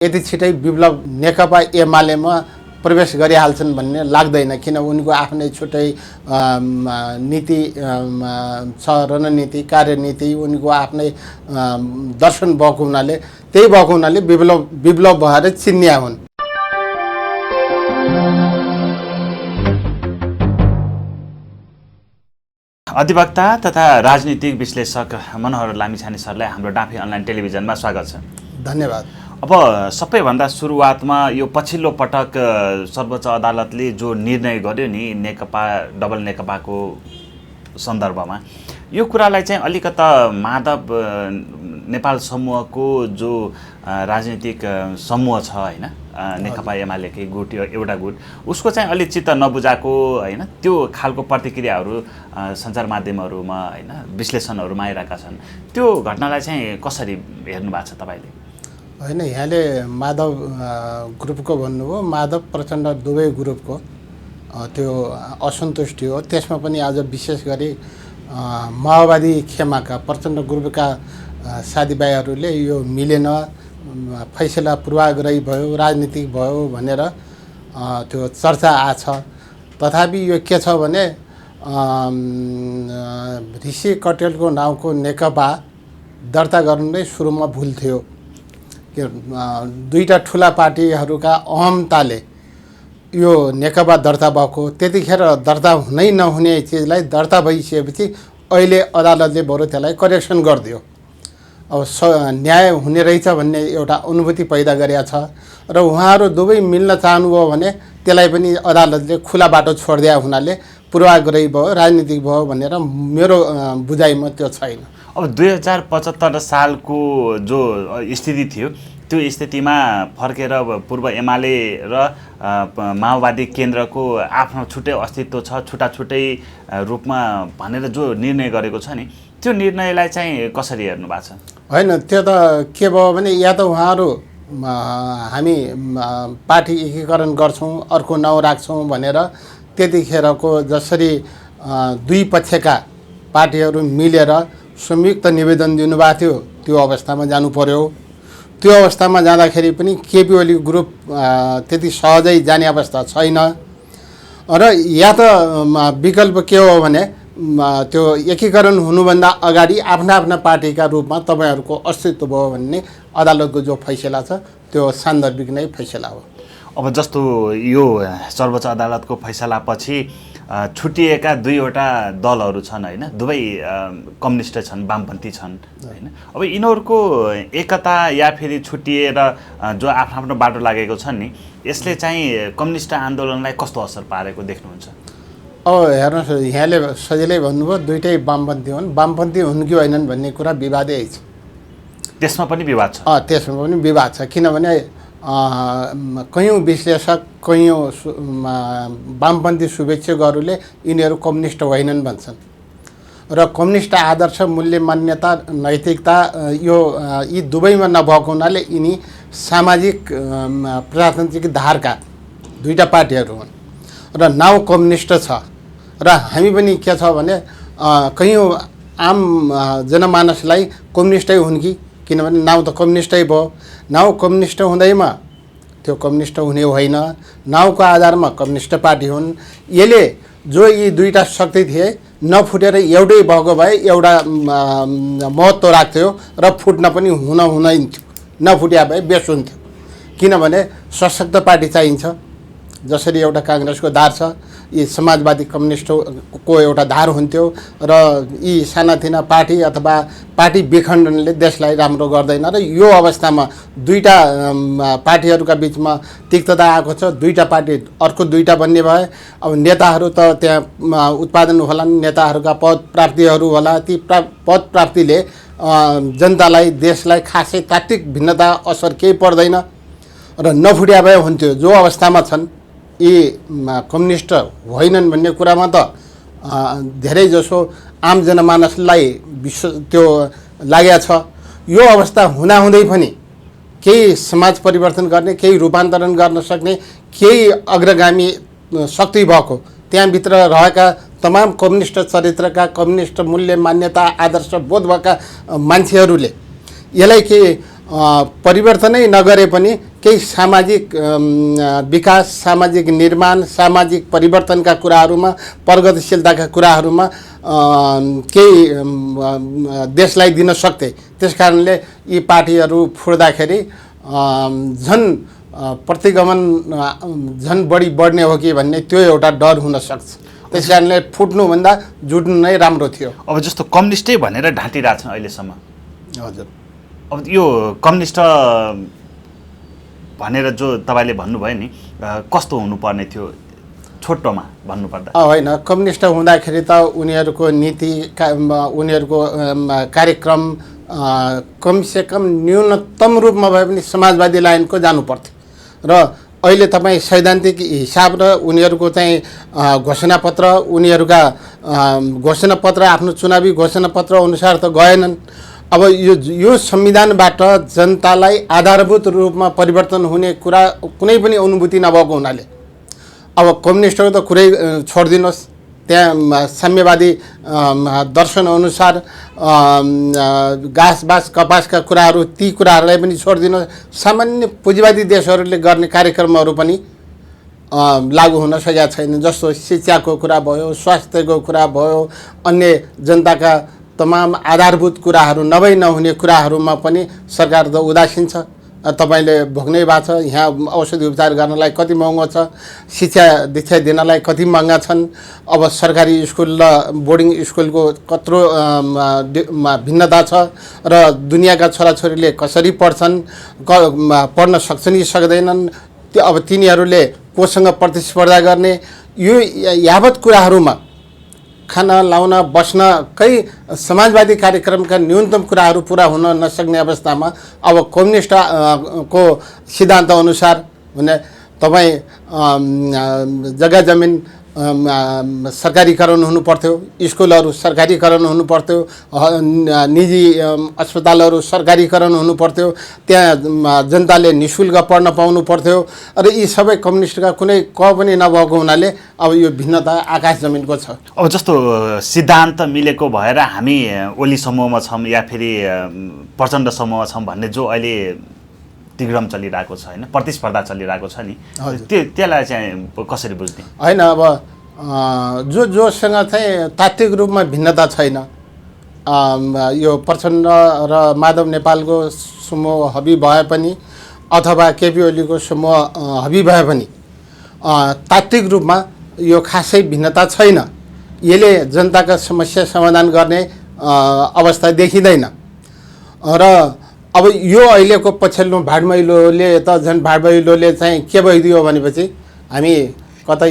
यति छिटै विप्लव नेकपा एमालेमा प्रवेश गरिहाल्छन् भन्ने लाग्दैन, किन उनको आफ्नै छुट्टै नीति छ, रणनीति, कार्यनीति, उनको आफ्नै दर्शन भएको हुनाले, त्यही भएको हुनाले विप्लव भएर चिन्या हुन्। अधिवक्ता तथा राजनीतिक विश्लेषक मनोहर लामिछाने सरलाई हाम्रो डाँफे अनलाइन टेलिभिजनमा स्वागत छ। धन्यवाद। अब सबैभन्दा सुरुवातमा यो पछिल्लो पटक सर्वोच्च अदालतले जो निर्णय गर्यो नि डबल नेकपाको सन्दर्भमा, यो कुरालाई चाहिँ अलिकता माधव नेपाल समूहको जो राजनीतिक समूह छ हैन, नेकपा एमालेकै गुट, एउटा गुट, उसको चाहिँ अलि चित्त नबुझाएको हैन, त्यो खालको प्रतिक्रियाहरू सञ्चार माध्यमहरूमा हैन, विश्लेषणहरूमा आइरहेका छन्। त्यो घटनालाई चाहिँ कसरी हेर्नु भएको छ तपाईले? होइन, यहाँले माधव ग्रुपको भन्नुभयो, माधव प्रचण्ड दुवै ग्रुपको त्यो असन्तुष्टि हो। त्यसमा पनि आज विशेष गरी माओवादी खेमाका प्रचण्ड ग्रुपका साथीभाइहरूले यो मिलेन, फैसला पूर्वाग्रही भयो, राजनीतिक भयो भनेर त्यो चर्चा आछ। तथापि यो के छ भने ऋषि कटेलको नाउँको नेकपा दर्ता गर्नु नै सुरुमा भुल थियो। दुईटा ठुला पार्टीहरूका अहमताले यो नेकपा दर्ता भएको, त्यतिखेर दर्ता हुनै नहुने चिजलाई दर्ता भइसकेपछि अहिले अदालतले बरु त्यसलाई करेक्सन गरिदियो। अब न्याय हुने रहेछ भन्ने एउटा अनुभूति पैदा गरेका छ र उहाँहरू दुवै मिल्न चाहनुभयो भने त्यसलाई पनि अदालतले खुला बाटो छोडिदिया हुनाले पूर्वाग्रही भयो, राजनीतिक भयो भनेर मेरो बुझाइमा त्यो छैन। अब 2075 सालको जो स्थिति थियो, त्यो स्थितिमा फर्केर पूर्व एमाले र माओवादी केन्द्रको आफ्नो छुट्टै अस्तित्व छ, छुट्टै रूपमा भनेर जो निर्णय गरेको छ नि, त्यो निर्णयलाई चाहिँ कसरी हेर्नु भएको छ? होइन, त्यो त के भयो भने या त उहाँहरू हामी पार्टी एकीकरण गर्छौँ, अर्को नाउँ राख्छौँ भनेर त्यतिखेरको जसरी दुई पक्षका पार्टीहरू मिलेर संयुक्त निवेदन दिनुभएको थियो, त्यो अवस्थामा जानु पर्यो। त्यो अवस्थामा जाँदाखेरि पनि केपी ओली ग्रुप त्यति सहजै जाने अवस्था छैन र या त विकल्प के हो भने त्यो एकीकरण हुनुभन्दा अगाडि आफ्ना आफ्ना पार्टीका रूपमा तपाईँहरूको अस्तित्व भयो भन्ने अदालतको जो फैसला छ त्यो सान्दर्भिक नै फैसला हो। अब जस्तो यो सर्वोच्च अदालतको फैसलापछि छुटिएका दुईवटा दलहरू छन् हैन, दुवै कम्युनिस्ट छन्, वामपन्थी छन् हैन। अब यिनीहरूको एकता या फेरि छुटिएर जो आफ्नो बाटो लागेको छन् नि, यसले चाहिँ कम्युनिस्ट आन्दोलनलाई कस्तो असर पारेको देख्नुहुन्छ? अब हेर्नुहोस्, यहाँले सजिलै भन्नुभयो दुईटै वामपन्थी हुन्, वामपन्थी हुन् कि होइनन् भन्ने कुरा विवादै छ। त्यसमा पनि विवाद छ। किनभने कयौँ विश्लेषक, कयौँ वामपन्थी शुभेच्छुकहरूले यिनीहरू कम्युनिस्ट होइनन् भन्छन् र कम्युनिस्ट आदर्श, मूल्य, मान्यता, नैतिकता यी दुवैमा नभएको हुनाले यिनी सामाजिक प्रजातान्त्रिक धारका दुईटा पार्टीहरू हुन् र नाउँ कम्युनिस्ट छ। र हामी पनि के छ भने कयौँ आम जनमानसलाई कम्युनिस्टै हुन् कि, किनभने नाउँ त कम्युनिस्टै भयो। नाउँ कम्युनिस्ट हुँदैमा त्यो कम्युनिस्ट हुने होइन, नाउँको आधारमा कम्युनिस्ट पार्टी हुन्। यसले जो यी दुईटा शक्ति थिए नफुटेर एउटै भएको भए एउटा महत्त्व राख्थ्यो र फुट्न पनि हुँदैन थियो, नफुट्या भए बेस हुन्थ्यो। किनभने सशक्त पार्टी चाहिन्छ, जसरी एउटा काङ्ग्रेसको धार छ, यी समाजवादी कम्युनिस्टको एउटा धार हुन्थ्यो र यी सानातिना पार्टी अथवा पार्टी विखण्डनले देशलाई राम्रो गर्दैन। र यो अवस्थामा दुईटा पार्टीहरूका बिचमा तिक्तता आएको छ। दुईटा पार्टी अर्को दुईटा बन्ने भए अब नेताहरू त त्यहाँ उत्पादन होलान्, नेताहरूका पद प्राप्तिहरू होला, ती पद प्राप्तिले जनतालाई, देशलाई खासै तात्विक भिन्नता असर केही पर्दैन र नफुट्या भए हुन्थ्यो। जो अवस्थामा छन् यी कम्युनिस्ट होइनन् भन्ने कुरामा त धेरै जसो आम जनमानसलाई त्यो लागेको छ। यो अवस्था हुँदाहुँदै पनि केही समाज परिवर्तन गर्ने, केही रूपान्तरण गर्न सक्ने, केही अग्रगामी शक्ति भएको त्यहाँभित्र रहेका तमाम कम्युनिस्ट चरित्रका, कम्युनिस्ट मूल्य, मान्यता, आदर्श बोध भएका मान्छेहरूले यसलाई के परिवर्तनै नगरे पनि केही सामाजिक विकास, सामाजिक निर्माण, सामाजिक परिवर्तनका कुराहरूमा, प्रगतिशीलताका कुराहरूमा केही देशलाई दिन सक्थे। त्यसकारणले यी पार्टीहरू फुट्दाखेरि झन् प्रतिगमन झन् बढी बढ्ने हो कि भन्ने त्यो एउटा डर हुन सक्छ। त्यसकारणले फुट्नुभन्दा जुट्नु नै राम्रो थियो। अब जस्तो कम्युनिस्टै भनेर ढाँटिरहेछन् अहिलेसम्म। हजुर, अब यो कम्युनिस्ट भनेर जो तपाईँले भन्नुभयो नि, कस्तो हुनुपर्ने थियो छोटोमा भन्नुपर्दा? होइन, कम्युनिस्ट हुँदाखेरि त उनीहरूको नीति, उनीहरूको कार्यक्रम कमसेकम न्यूनतम रूपमा भए पनि समाजवादी लाइनको जानु पर्थ्यो। र अहिले तपाईँ सैद्धान्तिक हिसाब र उनीहरूको चाहिँ घोषणापत्र, उनीहरूका घोषणापत्र आफ्नो चुनावी घोषणापत्र अनुसार त गएनन्। अब यो संविधानबाट जनतालाई आधारभूत रूपमा परिवर्तन हुने कुरा कुनै पनि अनुभूति नभएको हुनाले अब कम्युनिस्टहरू त कुरै छोडिदिनुहोस्। त्यहाँ साम्यवादी दर्शन अनुसार घाँस बाँस कपासका कुराहरू, ती कुराहरूलाई पनि छोडिदिनुहोस्। सामान्य पुँजीवादी देशहरूले गर्ने कार्यक्रमहरू पनि लागू हुन सकेका छैन। जस्तो शिक्षाको कुरा भयो, स्वास्थ्यको कुरा भयो, अन्य जनताका तमाम आधारभूत कुराहरू नहुने कुराहरूमा पनि सरकार त उदासीन छ। तपाईले भोग्नै भएको छ। यहाँ औषधि उपचार गर्नलाई कति महँगो छ, शिक्षा दीक्षा दिनलाई कति महँगा छन्। अब सरकारी स्कुल र बोर्डिङ स्कुलको कत्रो भिन्नता छ र दुनियाँका छोराछोरीले कसरी पढ्छन्, पढ्न सक्छन् कि सक्दैनन्, अब तिनीहरूले कोसँग प्रतिस्पर्धा गर्ने, यो यावत कुराहरूमा खाना लाउन बस्नकै समाजवादी कार्यक्रमका न्यूनतम कुराहरू पुरा हुन नसक्ने अवस्थामा अब कम्युनिस्ट को सिद्धान्त अनुसार भने तपाईँ जग्गा जमिन सरकारीकरण हुनु पर्थ्यो, स्कुलहरू सरकारीकरण हुनु पर्थ्यो, निजी अस्पतालहरू सरकारीकरण हुनु पर्थ्यो, त्यहाँ जनताले निःशुल्क पढ्न पाउनु पर्थ्यो। र यी सबै कम्युनिस्टका कुनै पनि नभएको हुनाले अब यो भिन्नता आकाश जमिनको छ। अब जस्तो सिद्धान्त मिलेको भएर हामी ओली समूहमा छौँ या फेरि प्रचण्ड समूहमा छौँ भन्ने जो अहिले तिग्रम चलिरहेको छ होइन, प्रतिस्पर्धा चलिरहेको छ नि, त्यसलाई चाहिँ कसरी बुझ्ने? होइन, अब जोसँग चाहिँ तात्विक रूपमा भिन्नता छैन, यो प्रचण्ड र माधव नेपालको समूह हबी भए पनि अथवा केपी ओलीको समूह हबी भए पनि तात्विक रूपमा यो खासै भिन्नता छैन। यसले जनताका समस्या समाधान गर्ने अवस्था देखिँदैन। र अब यो अहिलेको पछिल्लो भाडमैलोले त झन् भाडमैलोले चाहिँ के भइदियो भनेपछि हामी कतै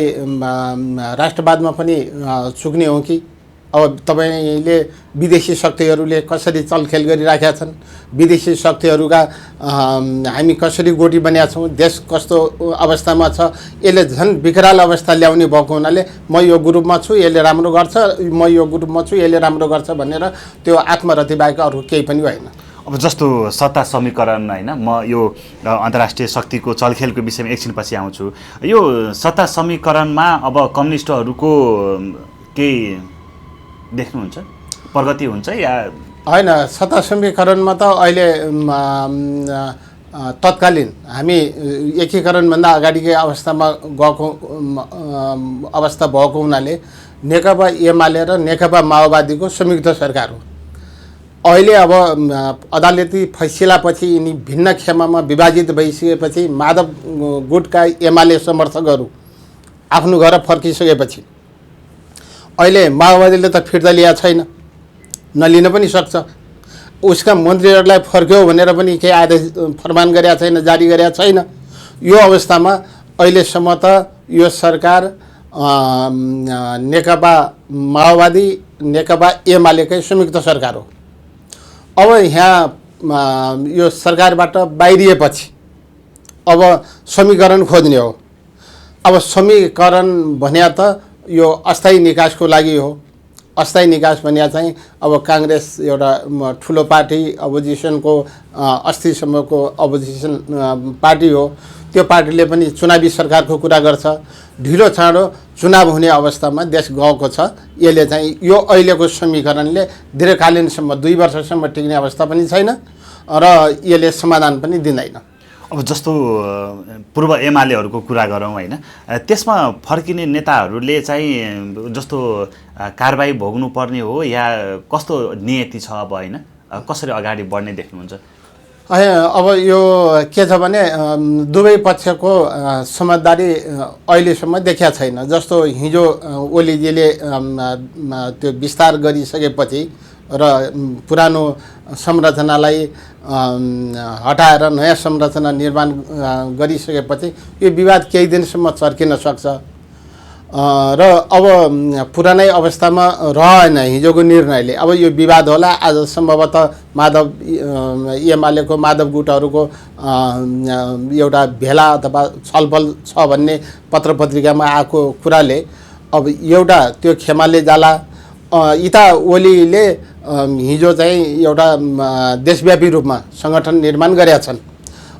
राष्ट्रवादमा पनि चुक्ने हो कि? अब तपाईँले विदेशी शक्तिहरूले कसरी चलखेल गरिराखेका छन्, विदेशी शक्तिहरूका हामी कसरी गोटी बनेका छौँ, देश कस्तो अवस्थामा छ, यसले झन् विकराल अवस्था ल्याउने भएको हुनाले म यो ग्रुपमा छु, यसले राम्रो गर्छ, म यो ग्रुपमा छु, यसले राम्रो गर्छ भनेर त्यो आत्मरति बाहेक अरू केही पनि होइन। अब जस्तो सत्ता समीकरण होइन, म यो अन्तर्राष्ट्रिय शक्तिको चलखेलको विषयमा एकछिनपछि आउँछु। यो सत्ता समीकरणमा अब कम्युनिस्टहरूको केही देख्नुहुन्छ, प्रगति हुन्छ या होइन? सत्ता समीकरणमा त अहिले तत्कालीन हामी एकीकरणभन्दा अगाडिकै अवस्थामा गएको अवस्था भएको हुनाले नेकपा एमाले र नेकपा माओवादीको संयुक्त सरकार हो। अहिले अब अदालती फैसलापछि यिनी भिन्न खेमामा विभाजित भइसकेपछि माधव गुटका एमाले समर्थकहरू आफ्नो घर फर्किसकेपछि अहिले माओवादीले त फिर्ता लिएको छैन, नलिन पनि सक्छ। उसका मन्त्रीहरूलाई फर्क्यो भनेर पनि केही आदेश फरमान गरेका छैन, जारी गरेका छैन। यो अवस्थामा अहिलेसम्म त यो सरकार नेकपा माओवादी नेकपा एमालेकै संयुक्त सरकार हो। अब यहाँ यो सरकारबाट बाहिरिएपछि अब समीकरण खोज्ने हो। अब समीकरण भने त यो अस्थायी निकासको लागि हो। अस्थायी निकास भने चाहिँ अब काङ्ग्रेस एउटा ठुलो पार्टी, अपोजिसनको अस्तिसम्मको अपोजिसन पार्टी हो। त्यो पार्टीले पनि चुनावी सरकारको कुरा गर्छ। ढिलो चाँडो चुनाव हुने अवस्थामा देश गएको छ। यसले चाहिँ यो अहिलेको समीकरणले दीर्घकालीनसम्म 2 वर्षसम्म टिक्ने अवस्था पनि छैन र यसले समाधान पनि दिँदैन। अब जस्तो पूर्व एमालेहरूको कुरा गरौँ होइन, त्यसमा फर्किने नेताहरूले चाहिँ जस्तो कारबाही भोग्नुपर्ने हो या कस्तो नियति छ अब होइन, कसरी अगाडि बढ्ने देख्नुहुन्छ? अब यो के छ भने दुवै पक्षको समझदारी अहिलेसम्म देखिया छैन। जस्तो हिजो ओलीजीले त्यो विस्तार गरिसकेपछि र पुरानो संरचनालाई हटाएर नयाँ संरचना निर्माण गरिसकेपछि यो विवाद केही दिनसम्म चर्किन सक्छ र अब पुरानै अवस्थामा रहेन हिजोको निर्णयले। अब यो विवाद होला, आज सम्भवतः माधव एमालेको माधव गुटहरूको एउटा भेला अथवा छलफल छ भन्ने पत्रपत्रिकामा आएको कुराले अब एउटा त्यो खेमाले जाला, यता ओलीले हिजो चाहिँ एउटा देशव्यापी रूपमा सङ्गठन निर्माण गरेका छन्।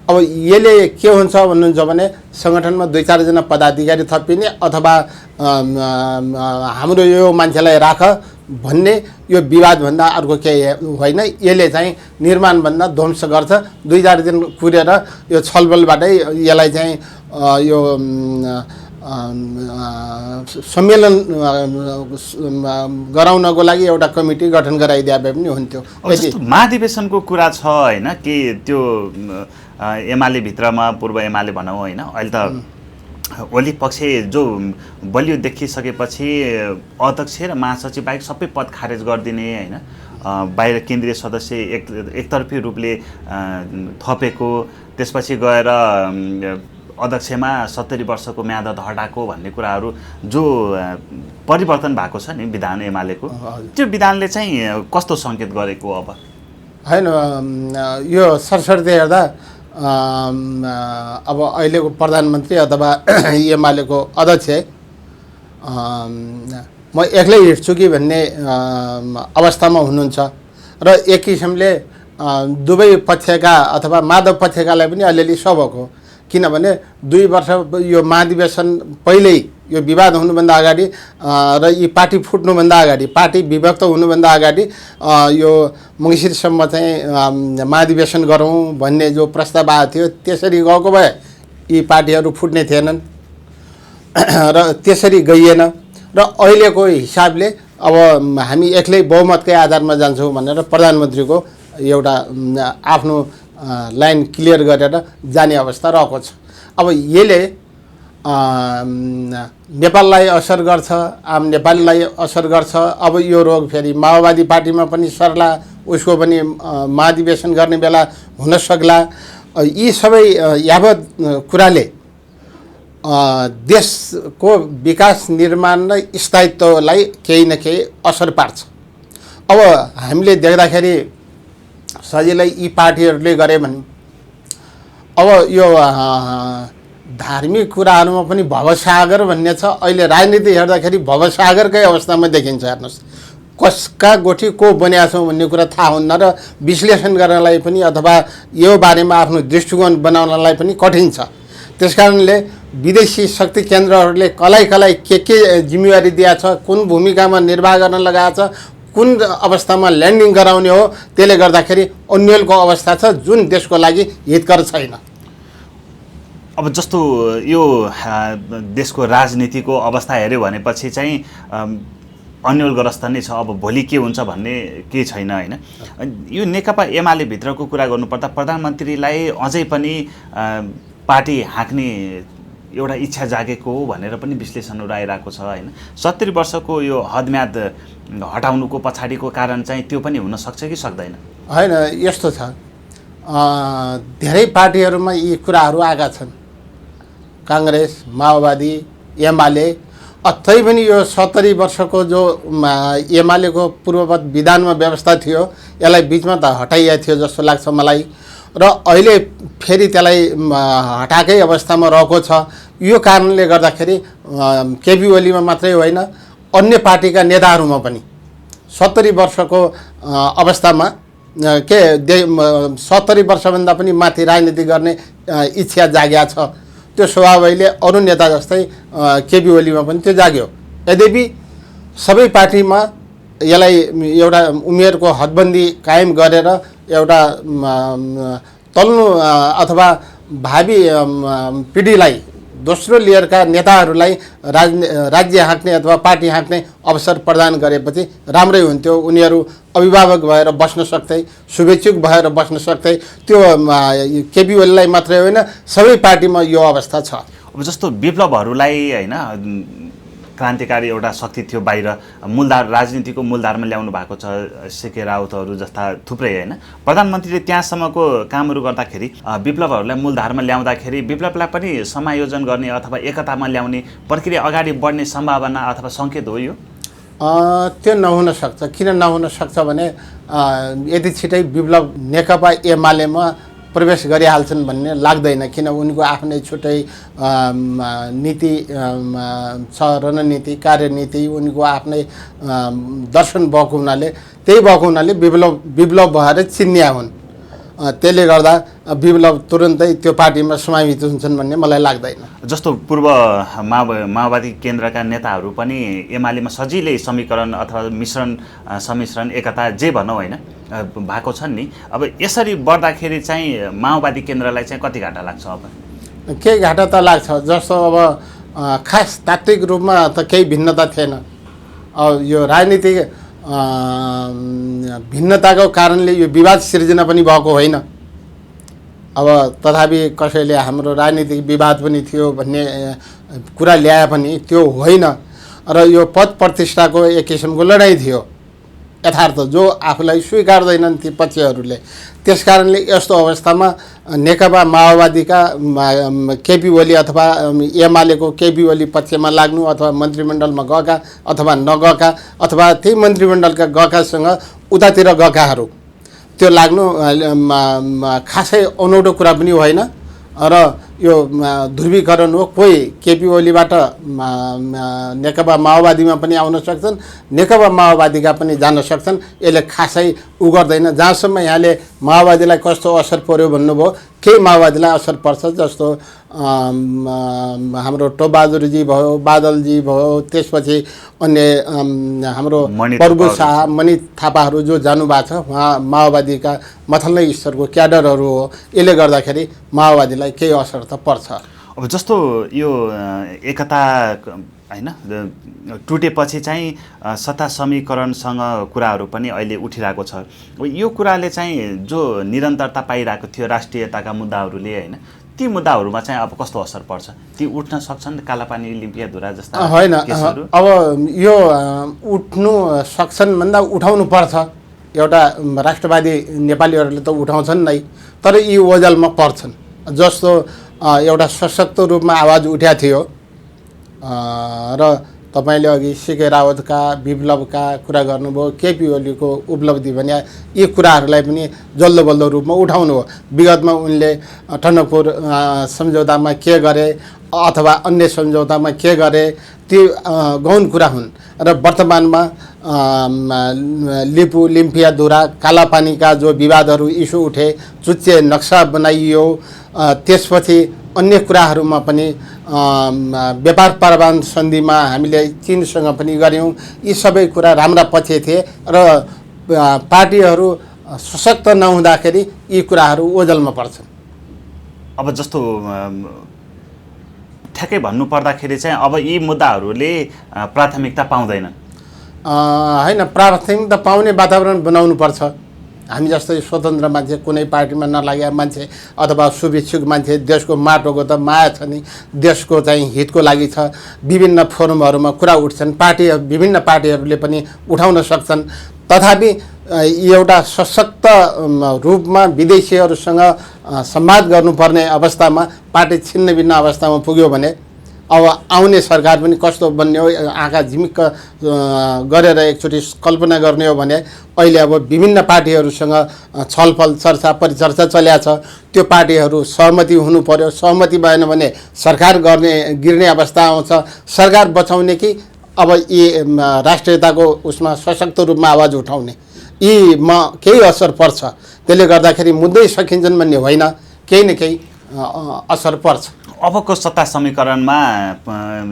अब यसले के हुन्छ भन्नुहुन्छ भने सङ्गठनमा 2-4 जना पदाधिकारी थपिने अथवा हाम्रो यो मान्छेलाई राख भन्ने यो विवादभन्दा अर्को केही होइन। यसले चाहिँ निर्माणभन्दा ध्वंस गर्छ। 2-4 दिन कुरेर यो छलफलबाटै यसलाई चाहिँ यो सम्मेलन गराउनको लागि एउटा कमिटी गठन गराइदिए भए पनि हुन्थ्यो। महाधिवेशनको कुरा छ होइन कि त्यो एमाले भित्रमा पूर्व एमाले भनौँ होइन, अहिले त ओली पक्ष जो बलियो देखिसकेपछि अध्यक्ष र महासचिव बाहेक सबै पद खारेज गरिदिने होइन, बाहिर केन्द्रीय सदस्य एकतर्फी रूपले थपेको, त्यसपछि गएर अध्यक्षमा 70 वर्षको म्याद हटाएको भन्ने कुराहरू जो परिवर्तन भएको छ नि विधान एमालेको, त्यो विधानले चाहिँ कस्तो सङ्केत गरेको? अब होइन, यो सरसर्ती हेर्दा अब अहिलेको प्रधानमन्त्री अथवा एमालेको अध्यक्ष म एक्लै हिँड्छु कि भन्ने अवस्थामा हुनुहुन्छ र एक किसिमले दुवै पक्षका अथवा माधव पक्षकालाई पनि अलिअलि सबक हो। किनभने 2 वर्ष यो महाधिवेशन पहिल्यै यो विवाद हुनुभन्दा अगाडि र यी पार्टी फुट्नुभन्दा अगाडि, पार्टी विभक्त हुनुभन्दा अगाडि यो मङ्सिरसम्म चाहिँ महाधिवेशन गरौँ भन्ने जो प्रस्ताव आएको थियो त्यसरी गएको भए यी पार्टीहरू फुट्ने थिएनन् र त्यसरी गइएन। र अहिलेको हिसाबले अब हामी एक्लै बहुमतकै आधारमा जान्छौँ भनेर प्रधानमन्त्रीको एउटा आफ्नो लाइन क्लियर गरेर जाने अवस्था रहेको छ। अब यसले नेपाललाई असर गर्छ, आम नेपालीलाई असर गर्छ। अब यो रोग फेरि माओवादी पार्टीमा पनि सर्ला, उसको पनि महाधिवेशन गर्ने बेला हुन सक्ला। यी सबै यावत कुराले देशको विकास निर्माण र स्थायित्वलाई केही न केही असर पार्छ। अब हामीले देख्दाखेरि सजिलै यी पार्टीहरूले गरे भने अब यो धार्मिक कुराहरूमा पनि भवसागर भन्ने छ। अहिले राजनीति हेर्दाखेरि भवसागरकै अवस्थामा देखिन्छ। हेर्नुहोस्, कसका गोठी को बनिया छौँ भन्ने कुरा थाहा हुन्न र विश्लेषण गर्नलाई पनि अथवा यो बारेमा आफ्नो दृष्टिकोण बनाउनलाई पनि कठिन छ। त्यसकारणले विदेशी शक्ति केन्द्रहरूले कसलाई के जिम्मेवारी दिएको छ, कुन भूमिकामा निर्वाह गर्न लगाएको छ, कुन अवस्थामा ल्यान्डिङ गराउने हो, त्यसले गर्दाखेरि अन्यलको अवस्था छ जुन देशको लागि हितकर छैन। अब जस्तो यो देशको राजनीतिको अवस्था हेऱ्यो भनेपछि चाहिँ अन्यलग्रस्त नै छ। अब भोलि के हुन्छ भन्ने केही छैन होइन। यो नेकपा एमाले भित्रको कुरा गर्नुपर्दा प्रधानमन्त्रीलाई अझै पनि पार्टी हाँक्ने एउटा इच्छा जागेको हो भनेर पनि विश्लेषणहरू आइरहेको छ होइन। 70 वर्षको यो हदम्याद हटाउनुको पछाडिको कारण चाहिँ त्यो पनि हुन सक्छ कि सक्दैन? होइन, यस्तो छ, धेरै पार्टीहरूमा यी कुराहरू आएका छन्, काङ्ग्रेस, माओवादी, एमाले। तैपनि यो 70 वर्षको जो एमालेको पूर्ववत विधानमा व्यवस्था थियो यसलाई बिचमा त हटाइएको थियो जस्तो लाग्छ मलाई। र अहिले फेरि त्यसलाई हटाएकै अवस्थामा रहेको छ। यो कारणले गर्दाखेरि केपी ओलीमा मात्रै होइन अन्य पार्टीका नेताहरूमा पनि 70 वर्षको अवस्थामा 70 वर्षभन्दा पनि माथि राजनीति गर्ने इच्छा जाग्या छ। त्यो स्वभावैले अरू नेता जस्तै केपी ओलीमा पनि त्यो जाग्यो। यद्यपि सबै पार्टीमा यसलाई एउटा उमेरको हदबन्दी कायम गरेर एउटा तल्नु अथवा भावी पिँढीलाई दोस्रो लेयरका नेताहरूलाई राज्य हाँक्ने अथवा पार्टी हाँक्ने अवसर प्रदान गरेपछि राम्रै हुन्थ्यो। उनीहरू अभिभावक भएर बस्न सक्थे, शुभेच्छुक भएर बस्न सक्थे। त्यो केपी ओलीलाई मात्रै होइन, सबै पार्टीमा यो अवस्था छ। अब जस्तो विप्लवहरूलाई होइन, क्रान्तिकारी एउटा शक्ति थियो बाहिर, मूलधार राजनीतिको मूलधारमा ल्याउनु भएको छ सीके राउतहरू जस्ता थुप्रै होइन। प्रधानमन्त्रीले त्यहाँसम्मको कामहरू गर्दाखेरि विप्लवहरूलाई मूलधारमा ल्याउँदाखेरि विप्लवलाई पनि समायोजन गर्ने अथवा एकतामा ल्याउने प्रक्रिया अगाडि बढ्ने सम्भावना अथवा सङ्केत हो यो? त्यो नहुन सक्छ। किन नहुन सक्छ भने यति छिटै विप्लव नेकपा एमालेमा प्रवेश गरिहाल्छन् भन्ने लाग्दैन। किन उनको आफ्नै छुट्टै नीति छ, रणनीति, कार्यनीति, उनको आफ्नै दर्शन भएको हुनाले, त्यही भएको हुनाले विप्लव भएर चिन्या हुन्। त्यसले गर्दा विप्लव तुरुन्तै त्यो पार्टीमा समावित हुन्छन् भन्ने मलाई लाग्दैन। जस्तो पूर्व माओवादी केन्द्रका नेताहरू पनि एमालेमा सजिलै समीकरण अथवा मिश्रण सम्मिश्रण एकता जे भनौँ होइन भएको छन् नि। अब यसरी बढ्दाखेरि चाहिँ माओवादी केन्द्रलाई चाहिँ कति घाटा लाग्छ? अब केही घाटा त लाग्छ। जस्तो अब खास तात्विक रूपमा त केही भिन्नता थिएन। अब यो राजनीतिक भिन्नताको कारणले यो विवाद सिर्जना पनि भएको होइन। अब तथापि कसैले हाम्रो राजनीतिक विवाद पनि थियो भन्ने कुरा ल्याए पनि त्यो होइन र यो पद प्रतिष्ठाको एक किसिमको लडाइँ थियो यथार्थ, जो आफूलाई स्वीकार्दैनन् ती पक्षहरूले। त्यस कारणले यस्तो अवस्थामा नेकपा माओवादीका केपी ओली अथवा एमालेको केपी ओली पक्षमा लाग्नु अथवा मन्त्रीमण्डलमा गएका अथवा नगएका अथवा त्यही मन्त्रीमण्डलका गएकासँग उतातिर गएकाहरू त्यो लाग्नु खासै अनौठो कुरा पनि होइन र यो ध्रुवीकरण हो। कोही केपी ओलीबाट नेकपा माओवादीमा पनि आउन सक्छन्, नेकपा माओवादीका पनि जान सक्छन्। यसले खासै गर्दैन। जहाँसम्म यहाँले माओवादीलाई कस्तो असर पर्यो भन्नुभयो, केही माओवादीलाई असर पर्छ। जस्तो हाम्रो टोपबहादुरजी भयो, बादलजी भयो, त्यसपछि अन्य हाम्रो प्रभु शाह, मणि थापाहरू जो जानुभएको छ, उहाँ माओवादीका मथल्लै स्तरको क्याडरहरू हो। यसले गर्दाखेरि माओवादीलाई केही असर त पर्छ। अब जस्तो यो एकता होइन टुटेपछि चाहिँ सत्ता समीकरणसँग कुराहरू पनि अहिले उठिरहेको छ। यो कुराले चाहिँ जो निरन्तरता पाइरहेको थियो राष्ट्रियताका मुद्दाहरूले होइन, ती मुद्दाहरूमा चाहिँ अब कस्तो असर पर्छ? ती उठ्न सक्छन्? कालापानी लिम्पियाधुरा जस्ता होइन। अब यो उठ्नु सक्छन् भन्दा उठाउनु पर्छ। एउटा राष्ट्रवादी नेपालीहरूले त उठाउँछन् नै, तर यी ओझेलमा पर्छन्। जस्तो एउटा सशक्त रूपमा आवाज उठ्या थियो र तपाईँले अघि सीके रावतका विप्लवका कुरा गर्नुभयो, केपी ओलीको उपलब्धि भने यी कुराहरूलाई पनि जल्दो बल्दो रूपमा उठाउनु हो। विगतमा उनले टनकपुर सम्झौतामा के गरे अथवा अन्य सम्झौतामा के गरे ती गौण कुरा हुन् र वर्तमानमा लिपु लिम्पियाधुरा कालापानीका जो विवादहरू इस्यु उठे, चुच्चे नक्सा बनाइयो, त्यसपछि अन्य कुराहरूमा पनि व्यापार प्रावधान सन्धिमा हामीले चीनसँग पनि गऱ्यौँ। यी सबै कुरा राम्रा पक्ष थिए र पार्टीहरू सशक्त नहुँदाखेरि यी कुराहरू ओझेलमा पर्छन्। अब जस्तो ठ्याक्कै भन्नुपर्दाखेरि चाहिँ अब यी मुद्दाहरूले प्राथमिकता पाउँदैनन् होइन। प्राथमिकता पाउने वातावरण बनाउनु पर्छ। हामी जस्तै स्वतन्त्र मान्छे, कुनै पार्टीमा नलागेका मान्छे अथवा शुभेच्छुक मान्छे, देशको माटोको त माया छ नि, देशको चाहिँ हितको लागि छ। विभिन्न फोरमहरूमा कुरा उठ्छन्, विभिन्न पार्टीहरूले पनि उठाउन सक्छन्। तथापि एउटा सशक्त रूपमा विदेशीहरूसँग संवाद गर्नुपर्ने अवस्थामा पार्टी छिन्न भिन्न अवस्थामा पुग्यो भने अब आउने सरकार पनि कस्तो बन्ने हो, आँखा झिमिक्क गरेर एकचोटि कल्पना गर्ने हो भने अहिले अब विभिन्न पार्टीहरूसँग छलफल चर्चा परिचर्चा चलिएको छ। त्यो पार्टीहरू सहमति हुनु पर्यो। सहमति भएन भने सरकार गिर्ने अवस्था आउँछ। सरकार बचाउने कि अब यी राष्ट्रियताको उसमा सशक्त रूपमा आवाज उठाउने, यीमा केही असर पर्छ। त्यसले गर्दाखेरि मुद्दै सकिन्छन् भन्ने होइन, केही न केही असर पर्छ। अबको सत्ता समीकरणमा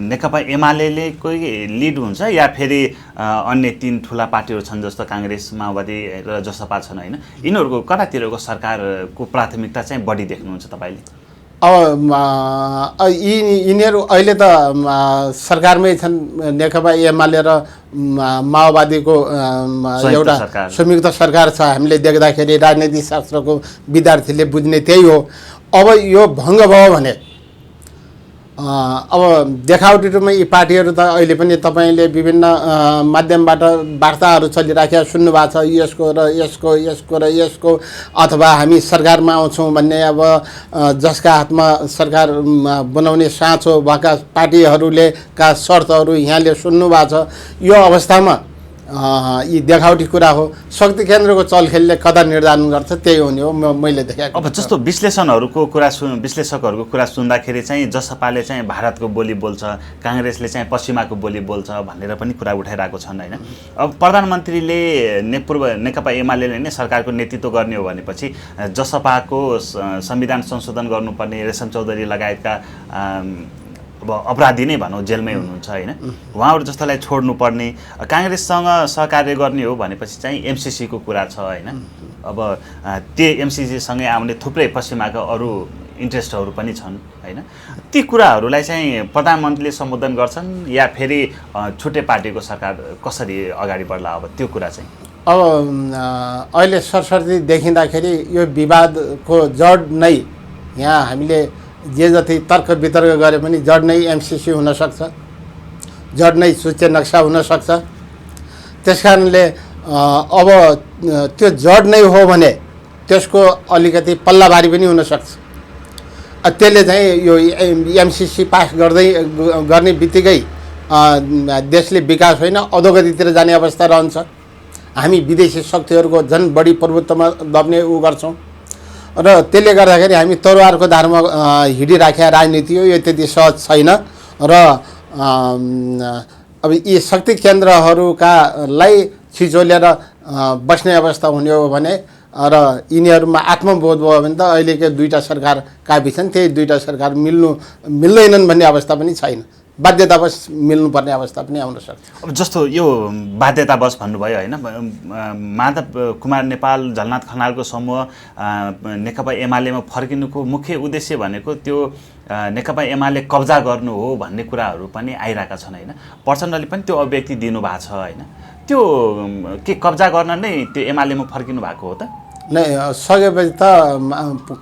नेकपा एमाले कोही लिड हुन्छ या फेरि अन्य तीन ठुला पार्टीहरू छन् जस्तो काङ्ग्रेस, माओवादी र जसपा छन् होइन, यिनीहरूको कतातिरको सरकारको प्राथमिकता चाहिँ बढी देख्नुहुन्छ तपाईँले? अब यिनीहरू अहिले त सरकारमै छन्। नेकपा एमाले र माओवादीको एउटा संयुक्त सरकार छ। हामीले देख्दाखेरि राजनीति शास्त्रको विद्यार्थीले बुझ्ने त्यही हो। अब यो भङ्ग भयो भने अब देखावटी रूपमा यी पार्टीहरू त अहिले पनि तपाईँले विभिन्न माध्यमबाट वार्ताहरू चलिराखेका सुन्नुभएको छ, यसको र यसको यसको र यसको, अथवा हामी सरकारमा आउँछौँ भन्ने अब जसका हातमा सरकार बनाउने साँचो भएका पार्टीहरूले का शर्तहरू यहाँले सुन्नुभएको छ। यो अवस्थामा यी देखावटी कुरा हो। शक्ति केन्द्रको चलखेलले कता निर्धारण गर्छ त्यही हुने हो मैले देखेको। अब जस्तो विश्लेषकहरूको कुरा सुन्दाखेरि चाहिँ जसपाले चाहिँ भारतको बोली बोल्छ, काङ्ग्रेसले चाहिँ पश्चिमाको बोली बोल्छ भनेर पनि कुरा उठाइरहेको छन् होइन। अब प्रधानमन्त्रीले नेकपा एमाले नै सरकारको नेतृत्व गर्ने हो भनेपछि जसपाको संविधान संशोधन गर्नुपर्ने रेशम चौधरी लगायतका अब अपराधी नै भनौँ जेलमै हुनुहुन्छ होइन, उहाँहरू जस्तालाई छोड्नुपर्ने, काङ्ग्रेससँग सहकार्य गर्ने हो भनेपछि चाहिँ एमसिसीको कुरा छ होइन। अब त्यो एमसिसीसँगै आउने थुप्रै पश्चिमाका अरू इन्ट्रेस्टहरू पनि छन् होइन। ती कुराहरूलाई चाहिँ प्रधानमन्त्रीले सम्बोधन गर्छन् या फेरि छुट्टै पार्टीको सरकार कसरी अगाडि बढ्ला, अब त्यो कुरा चाहिँ अब अहिले सरसर्ती देखिँदाखेरि यो विवादको जड नै यहाँ हामीले जे जति तर्क वितर्क गरे पनि जड नै एमसिसी हुनसक्छ, जड नै सूच्य नक्सा हुनसक्छ। त्यस कारणले अब त्यो जड नै हो भने त्यसको अलिकति पल्लाभारी पनि हुनसक्छ। त्यसले चाहिँ यो एमसिसी पास गर्ने बित्तिकै देशले विकास होइन अधोगतितिर जाने अवस्था रहन्छ। हामी विदेशी शक्तिहरूको झन् बढी प्रभुत्वमा दब्ने गर्छौँ र त्यसले गर्दाखेरि हामी तरवारको धारमा हिँडिराखेका राजनीति हो, यो त्यति सहज छैन। र अब यी शक्ति केन्द्रहरूकालाई छिचोलेर बस्ने अवस्था हुने हो भने र यिनीहरूमा आत्मबोध भयो भने त अहिलेको दुईवटा सरकार काफी छन्, त्यही दुईवटा सरकार मिल्दैनन् भन्ने अवस्था पनि छैन, बाध्यतावश मिल्नुपर्ने अवस्था पनि आउन सक्छ। अब जस्तो यो बाध्यतावश भन्नुभयो होइन, माधव कुमार नेपाल, झलनाथ खनालको समूह नेकपा एमालेमा फर्किनुको मुख्य उद्देश्य भनेको त्यो नेकपा एमाले कब्जा गर्नु हो भन्ने कुराहरू पनि आइरहेका छन् होइन। प्रचण्डले पनि त्यो अभिव्यक्ति दिनुभएको छ होइन। त्यो के कब्जा गर्न नै त्यो एमालेमा फर्किनु भएको हो त? नै सकेपछि त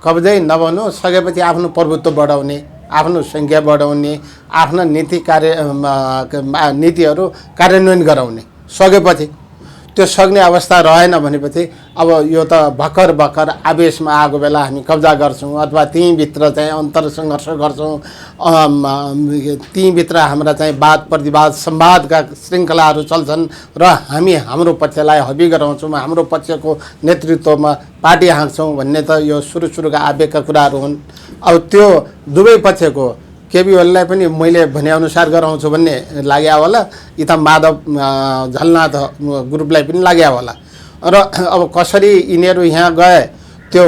कब्जै नभनु, सकेपछि आफ्नो प्रभुत्व बढाउने, आफ्नो सङ्ख्या बढाउने, आफ्ना नीतिहरू कार्यान्वयन गराउने सकेपछि। त्यो सक्ने अवस्था रहेन भनेपछि अब यो त भर्खर आवेशमा आएको बेला हामी कब्जा गर्छौँ अथवा त्यहीँभित्र चाहिँ अन्तर्सङ्घर्ष गर्छौँ, त्यहीँभित्र हाम्रा चाहिँ वाद प्रतिवाद संवादका श्रृङ्खलाहरू चल्छन् र हामी हाम्रो पक्षलाई हबी गराउँछौँ, हाम्रो पक्षको नेतृत्वमा पार्टी हाँक्छौँ भन्ने त यो सुरुका आवेगका कुराहरू हुन्। अब त्यो दुवै पक्षको केबी ओलीलाई पनि मैले भनेअनुसार गराउँछु भन्ने लाग्यो होला, यता माधव झलनाथ ग्रुपलाई पनि लाग्यो होला। र अब कसरी यिनीहरू यहाँ गए त्यो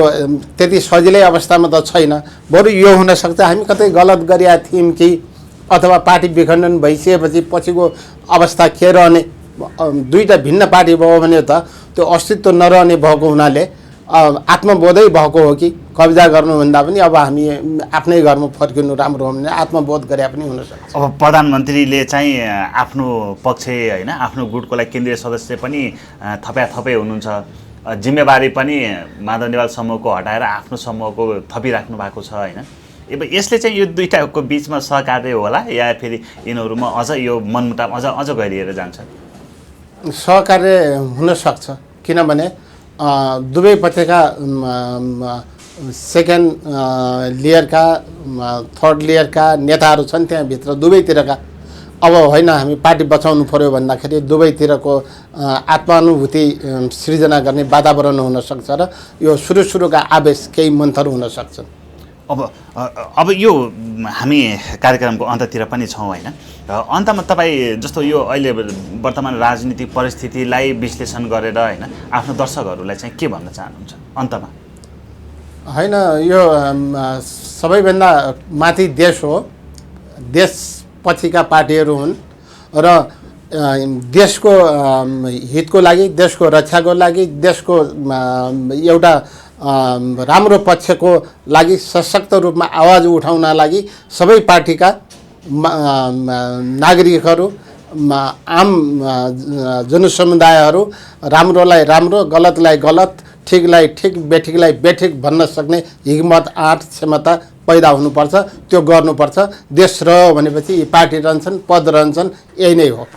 त्यति सजिलै अवस्थामा त छैन। बरु यो हुनसक्छ हामी कतै गलत गरेका थियौँ कि, अथवा पार्टी विखण्डन भइसकेपछि पछिको अवस्था के रहने, दुईवटा भिन्न पार्टी भयो भने त त्यो अस्तित्व नरहने भएको हुनाले आत्मबोधै भएको हो कि कब्जा गर्नुभन्दा पनि अब हामी आफ्नै घरमा फर्किनु राम्रो हो भने आत्मबोध गरे पनि हुनसक्छ। अब प्रधानमन्त्रीले चाहिँ आफ्नो पक्ष होइन, आफ्नो गुटको लागि केन्द्रीय सदस्य पनि थपै हुनुहुन्छ, जिम्मेवारी पनि माधव नेपाल समूहको हटाएर आफ्नो समूहको थपिराख्नु भएको छ होइन। अब यसले चाहिँ यो दुईटाको बिचमा सहकार्य होला या फेरि यिनीहरूमा अझ यो मनमुटाव अझ गहिरिएर जान्छ? सहकार्य हुनसक्छ, किनभने दुवै पक्षका सेकेन्ड लेयरका थर्ड लेयरका नेताहरू छन् त्यहाँभित्र दुवैतिरका। अब होइन हामी पार्टी बचाउनु पर्यो भन्दाखेरि दुवैतिरको आत्मानुभूति सृजना गर्ने वातावरण हुनसक्छ र यो सुरुका आवेश केही मन्थर हुन सक्छन्। अब यो हामी कार्यक्रमको अन्ततिर पनि छौँ होइन। अन्तमा तपाईँ जस्तो यो अहिले वर्तमान राजनीतिक परिस्थितिलाई विश्लेषण गरेर होइन आफ्नो दर्शकहरूलाई चाहिँ के भन्न चाहनुहुन्छ अन्तमा? होइन, यो सबैभन्दा माथि देश हो, देश पछिका पार्टीहरू हुन् र देशको हितको लागि, देशको रक्षाको लागि, देशको एउटा राम्रो पक्षको लागि सशक्त रूपमा आवाज उठाउन लागि सबै पार्टीका नागरिकहरू, आम जनसमुदायहरू राम्रोलाई राम्रो, गलतलाई गलत, ठिकलाई ठिक, बेठिकलाई बेठिक भन्न सक्ने हिम्मत, आँट, क्षमता पैदा हुनुपर्छ। त्यो गर्नुपर्छ। देश रह्यो भनेपछि यी पार्टी रहन्छन्, पद रहन्छन्, यही नै हो।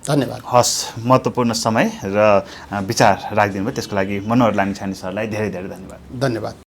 धन्यवाद। हस्, महत्त्वपूर्ण समय र विचार राखिदिनु भयो त्यसको लागि मनोहर लामिछाने सरलाई धेरै धेरै धन्यवाद। धन्यवाद।